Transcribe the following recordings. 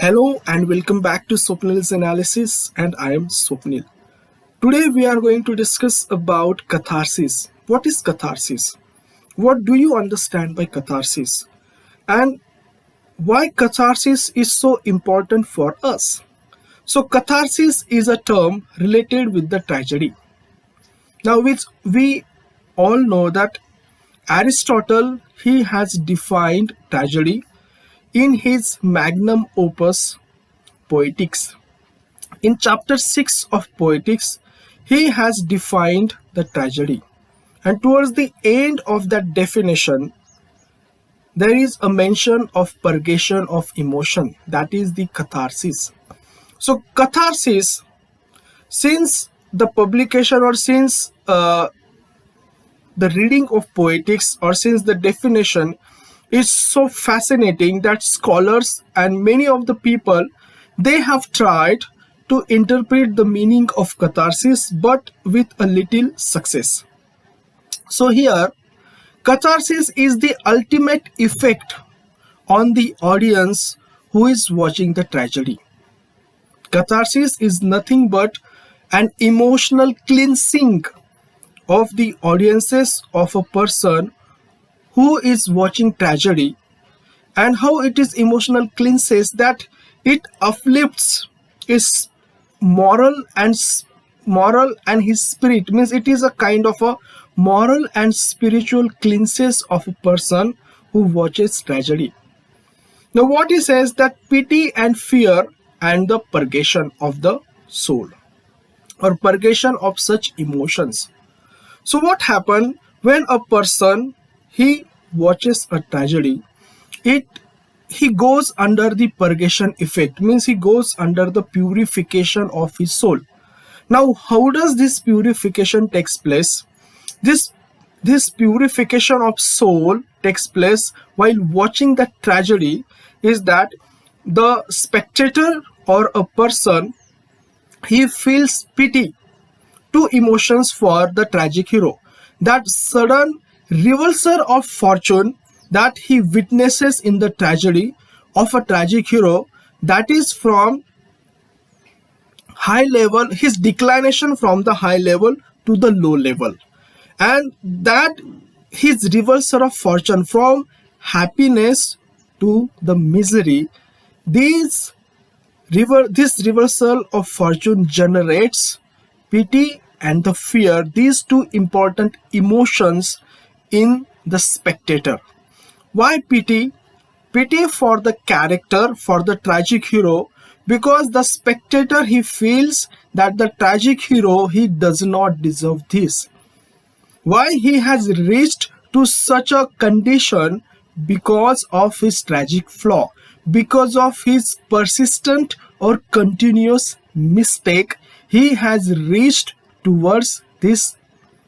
Hello and welcome back to Swapnil's Analysis, and I am Swapnil. Today we are going to discuss about catharsis. What is catharsis? What do you understand by catharsis? And why catharsis is so important for us? So catharsis is a term related with the tragedy. Now which we all know that Aristotle he has defined tragedy in his magnum opus Poetics. In chapter 6 of Poetics, he has defined the tragedy. And towards the end of that definition, there is a mention of purgation of emotion, that is the catharsis. So, catharsis, since the publication or since the reading of Poetics or since the definition is so fascinating that scholars and many of the people they have tried to interpret the meaning of catharsis but with a little success. So here catharsis is the ultimate effect on the audience who is watching the tragedy. Catharsis is nothing but an emotional cleansing of the audiences of a person who is watching tragedy, and how it is emotional cleanses that it uplifts his moral and his spirit, means it is a kind of a moral and spiritual cleanses of a person who watches tragedy. Now what he says that pity and fear and the purgation of the soul or purgation of such emotions. So what happens when a person he watches a tragedy? He goes under the purgation effect, means he goes under the purification of his soul. Now, how does this purification takes place? This purification of soul takes place while watching the tragedy. Is that the spectator or a person he feels pity, two emotions for the tragic hero, that sudden reversal of fortune that he witnesses in the tragedy of a tragic hero, that is from high level, his declination from the high level to the low level, and that his reversal of fortune from happiness to the misery. These this reversal of fortune generates pity and the fear, these two important emotions in the spectator. Why pity? Pity for the character, for the tragic hero, because the spectator he feels that the tragic hero he does not deserve this. Why he has reached to such a condition? Because of his tragic flaw, because of his persistent or continuous mistake, he has reached towards this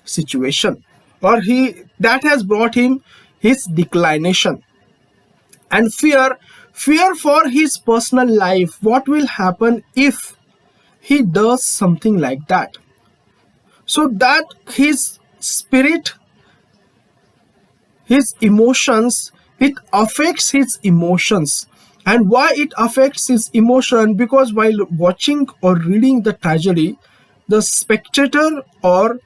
situation, or he that has brought him his declination. And fear for his personal life, what will happen if he does something like that, so that his spirit, his emotions, it affects his emotions. And why it affects his emotion? Because while watching or reading the tragedy, the spectator or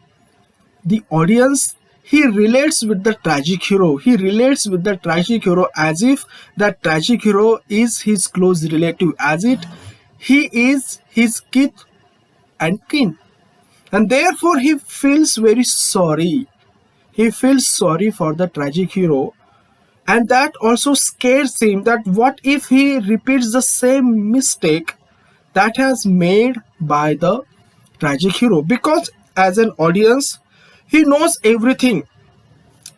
the audience he relates with the tragic hero, he relates with the tragic hero as if that tragic hero is his close relative, as it he is his kith and kin, and therefore he feels very sorry. He feels sorry for the tragic hero, and that also scares him that what if he repeats the same mistake that has made by the tragic hero, because as an audience he knows everything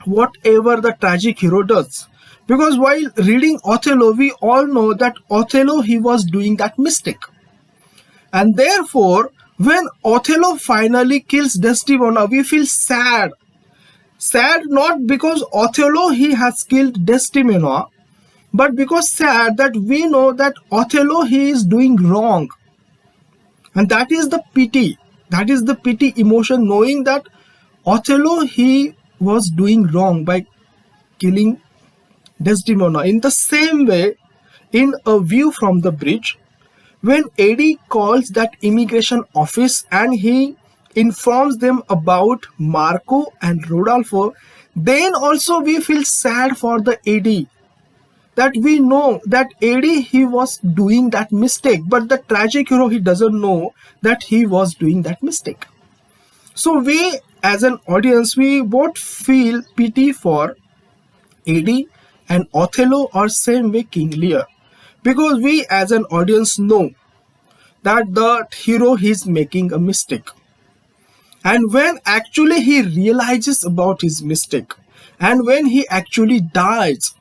whatever the tragic hero does, because while reading Othello we all know that Othello he was doing that mistake. And therefore when Othello finally kills Desdemona we feel sad. Sad not because Othello he has killed Desdemona, but because sad that we know that Othello he is doing wrong. And that is the pity. That is the pity emotion, knowing that Othello he was doing wrong by killing Desdemona. In the same way, in a view from the bridge. When Eddie calls that immigration office and he informs them about Marco and Rodolfo, then also we feel sad for the Eddie, that we know that Eddie, he was doing that mistake, but the tragic hero, he doesn't know that he was doing that mistake. So we as an audience, we both feel pity for Eddie and Othello, or same way King Lear, because we as an audience know that the hero is making a mistake, and when actually he realizes about his mistake and when he actually dies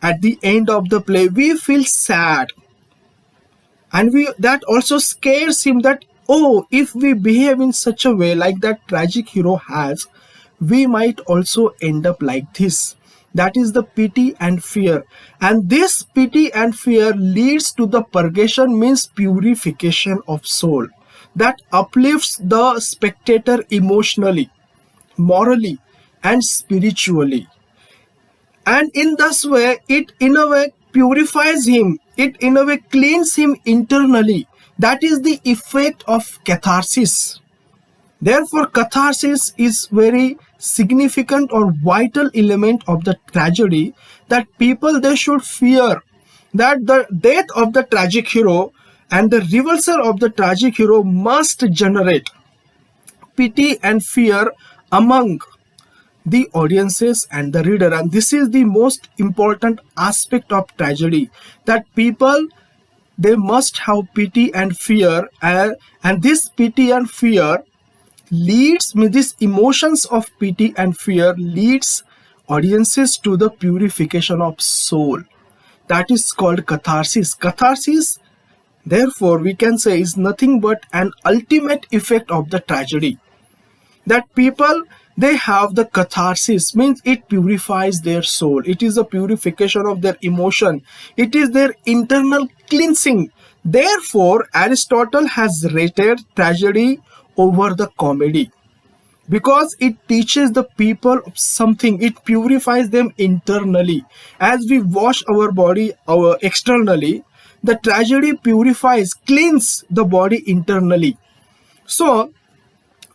at the end of the play, we feel sad, and we that also scares him that, oh, if we behave in such a way like that tragic hero has, we might also end up like this. That is the pity and fear, and this pity and fear leads to the purgation, means purification of soul, that uplifts the spectator emotionally, morally, and spiritually. And in this way, it in a way purifies him, it in a way cleans him internally. That is the effect of catharsis. Therefore, catharsis is very significant or vital element of the tragedy, that people, they should fear that the death of the tragic hero and the reversal of the tragic hero must generate pity and fear among the audiences and the reader. And this is the most important aspect of tragedy, that people, they must have pity and fear, and this pity and fear leads me, these emotions of pity and fear leads audiences to the purification of soul. That is called catharsis. Catharsis, therefore, we can say, is nothing but an ultimate effect of the tragedy, that people, they have the catharsis, means it purifies their soul, it is a purification of their emotion, it is their internal cleansing. Therefore, Aristotle has rated tragedy over the comedy, because it teaches the people something, it purifies them internally. As we wash our body our externally, the tragedy purifies, cleans the body internally. So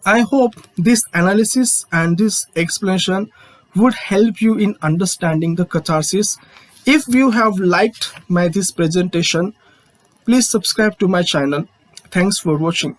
I hope this analysis and this explanation would help you in understanding the catharsis. If you have liked this presentation, please subscribe to my channel. Thanks for watching.